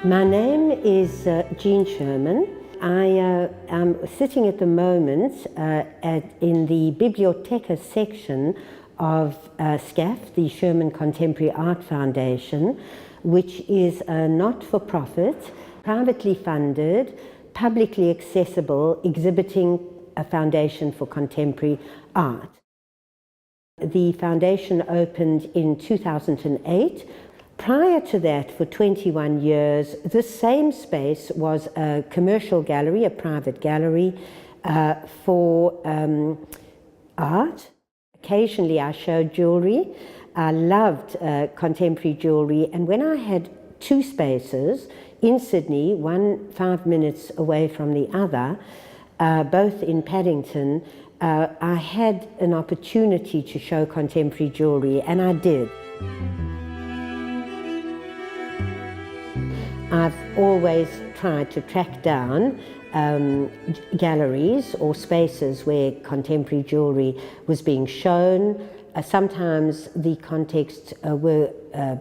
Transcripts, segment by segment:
My name is Gene Sherman. I am sitting at the moment in the Bibliotheca section of SCAF, the Sherman Contemporary Art Foundation, which is a not-for-profit, privately funded, publicly accessible exhibiting a foundation for contemporary art. The foundation opened in 2008. Prior to that, for 21 years, this same space was a commercial gallery, a private gallery for art. Occasionally I showed jewelry. I loved contemporary jewelry, and when I had two spaces in Sydney, one 5 minutes away from the other, both in Paddington, I had an opportunity to show contemporary jewelry, and I did. I've always tried to track down galleries or spaces where contemporary jewelry was being shown. Sometimes the contexts were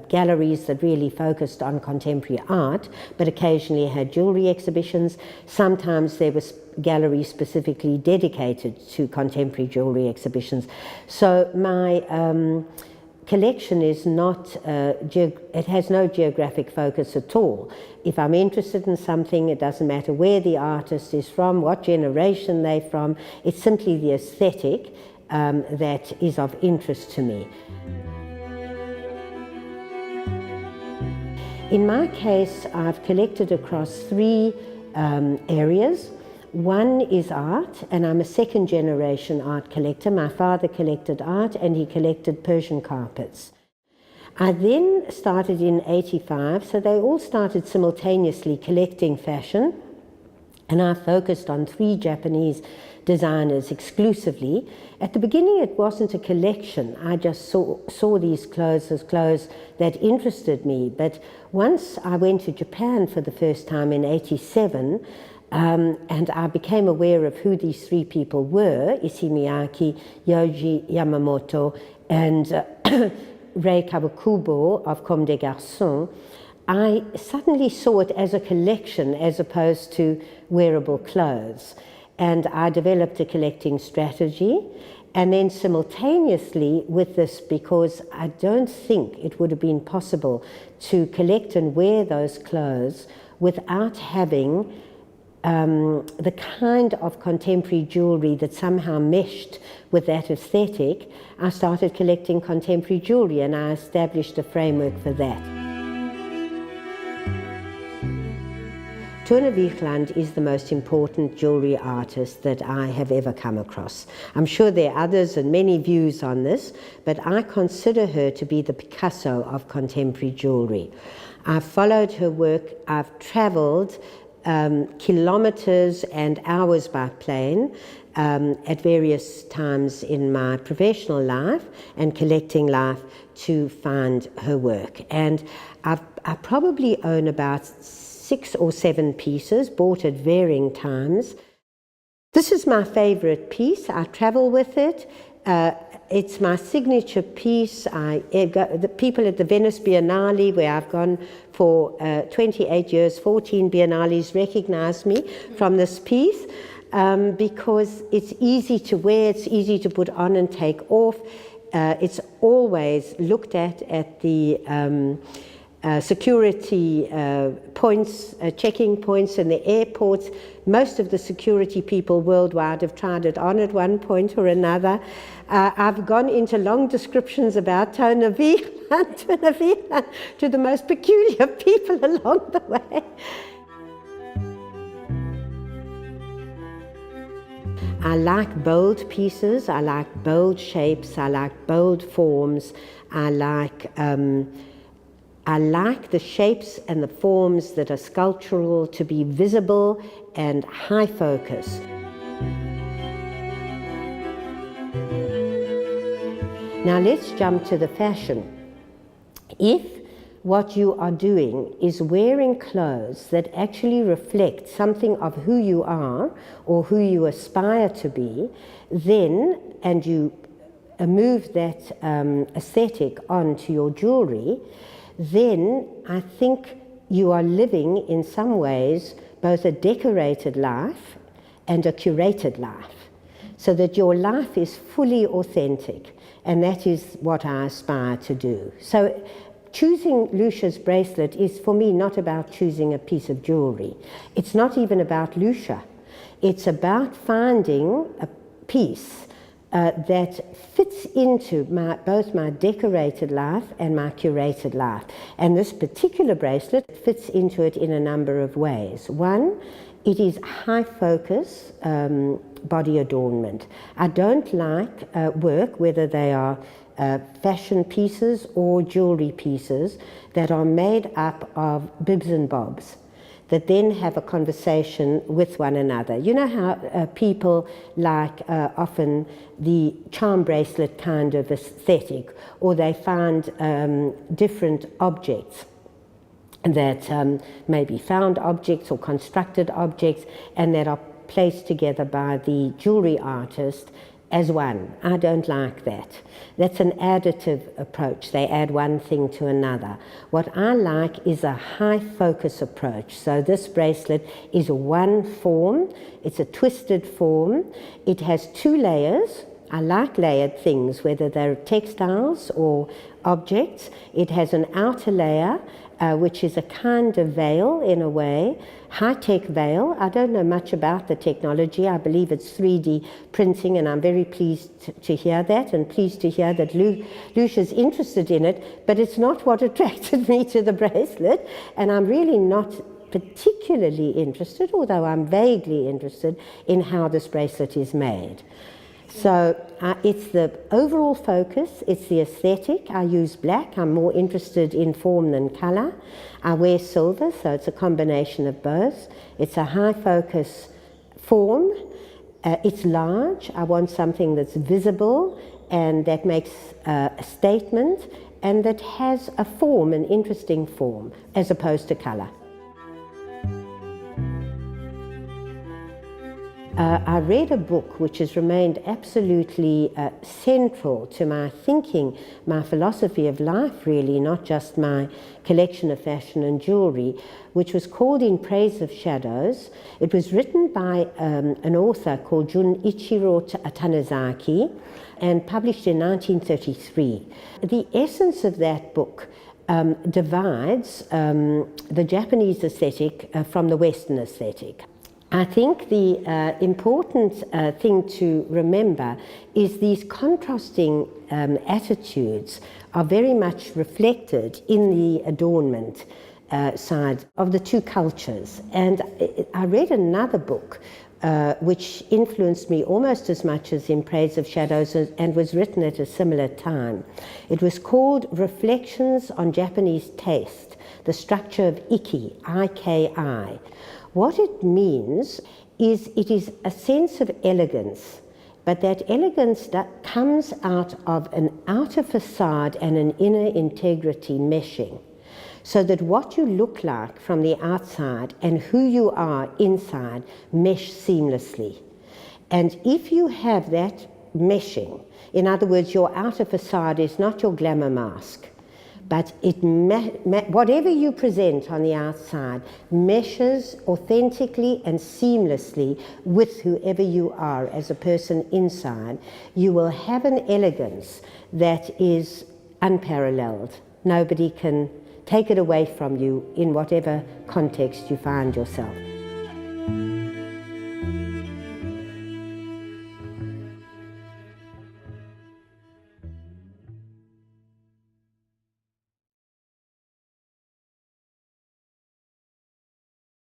galleries that really focused on contemporary art, but occasionally had jewelry exhibitions. Sometimes there was galleries specifically dedicated to contemporary jewelry exhibitions. So my collection is not, it has no geographic focus at all. If I'm interested in something, it doesn't matter where the artist is from, what generation they're from, it's simply the aesthetic that is of interest to me. In my case, I've collected across three areas. One is art, and I'm a second generation art collector. My father collected art and he collected Persian carpets. I then started in '85, so they all started simultaneously collecting fashion, and I focused on three Japanese designers exclusively. At the beginning it wasn't a collection, I just saw these clothes as clothes that interested me, but once I went to Japan for the first time in '87, and I became aware of who these three people were, Issey Miyake, Yohji Yamamoto, and Rei Kawakubo of Comme des Garçons. I suddenly saw it as a collection as opposed to wearable clothes. And I developed a collecting strategy. And then simultaneously with this, because I don't think it would have been possible to collect and wear those clothes without having the kind of contemporary jewelry that somehow meshed with that aesthetic, I started collecting contemporary jewelry, and I established a framework for that. Tone Wichland is the most important jewelry artist that I have ever come across. I'm sure there are others and many views on this, but I consider her to be the Picasso of contemporary jewelry. I've followed her work, I've traveled kilometers and hours by plane at various times in my professional life and collecting life to find her work. And I probably own about 6 or 7 pieces, bought at varying times. This is my favorite piece. I travel with it. It's my signature piece. The people at the Venice Biennale, where I've gone for 28 years, 14 biennales, recognize me from this piece because it's easy to wear, it's easy to put on and take off. It's always looked at the security points, checking points in the airports. Most of the security people worldwide have tried it on at one point or another. I've gone into long descriptions about Tone Wichland to the most peculiar people along the way. I like bold pieces, I like bold shapes, I like bold forms, I like the shapes and the forms that are sculptural to be visible and high focus. Now let's jump to the fashion. If what you are doing is wearing clothes that actually reflect something of who you are or who you aspire to be, then, and you move that aesthetic onto your jewelry, then I think you are living in some ways both a decorated life and a curated life, so that your life is fully authentic, and that is what I aspire to do. So choosing Lucia's bracelet is for me not about choosing a piece of jewelry. It's not even about Lucia. It's about finding a piece that fits into both my decorated life and my curated life. And this particular bracelet fits into it in a number of ways. One, it is high focus body adornment. I don't like work, whether they are fashion pieces or jewelry pieces, that are made up of bibs and bobs, that then have a conversation with one another. You know how people like often the charm bracelet kind of aesthetic, or they find different objects that may be found objects or constructed objects, and that are placed together by the jewelry artist as one. I don't like that. That's an additive approach. They add one thing to another. What I like is a high focus approach. So this bracelet is one form. It's a twisted form. It has 2 layers. I like layered things, whether they're textiles or objects. It has an outer layer, which is a kind of veil in a way, high-tech veil. I don't know much about the technology. I believe it's 3D printing, and I'm very pleased to hear that, and pleased to hear that Lucia's interested in it, but it's not what attracted me to the bracelet, and I'm really not particularly interested, although I'm vaguely interested in how this bracelet is made. So it's the overall focus, it's the aesthetic. I use black. I'm more interested in form than color. I wear silver, so it's a combination of both. It's a high focus form. It's large. I want something that's visible and that makes a statement and that has a form, an interesting form, as opposed to color. I read a book which has remained absolutely central to my thinking, my philosophy of life really, not just my collection of fashion and jewelry, which was called In Praise of Shadows. It was written by an author called Junichiro Tanizaki and published in 1933. The essence of that book divides the Japanese aesthetic from the Western aesthetic. I think the important thing to remember is these contrasting attitudes are very much reflected in the adornment side of the 2 cultures. And I read another book which influenced me almost as much as In Praise of Shadows, and was written at a similar time. It was called Reflections on Japanese Taste, the Structure of Iki, I-K-I. What it means is it is a sense of elegance, but that elegance that comes out of an outer facade and an inner integrity meshing, so that what you look like from the outside and who you are inside mesh seamlessly. And if you have that meshing, in other words, your outer facade is not your glamour mask, but whatever you present on the outside meshes authentically and seamlessly with whoever you are as a person inside, you will have an elegance that is unparalleled. Nobody can take it away from you in whatever context you find yourself.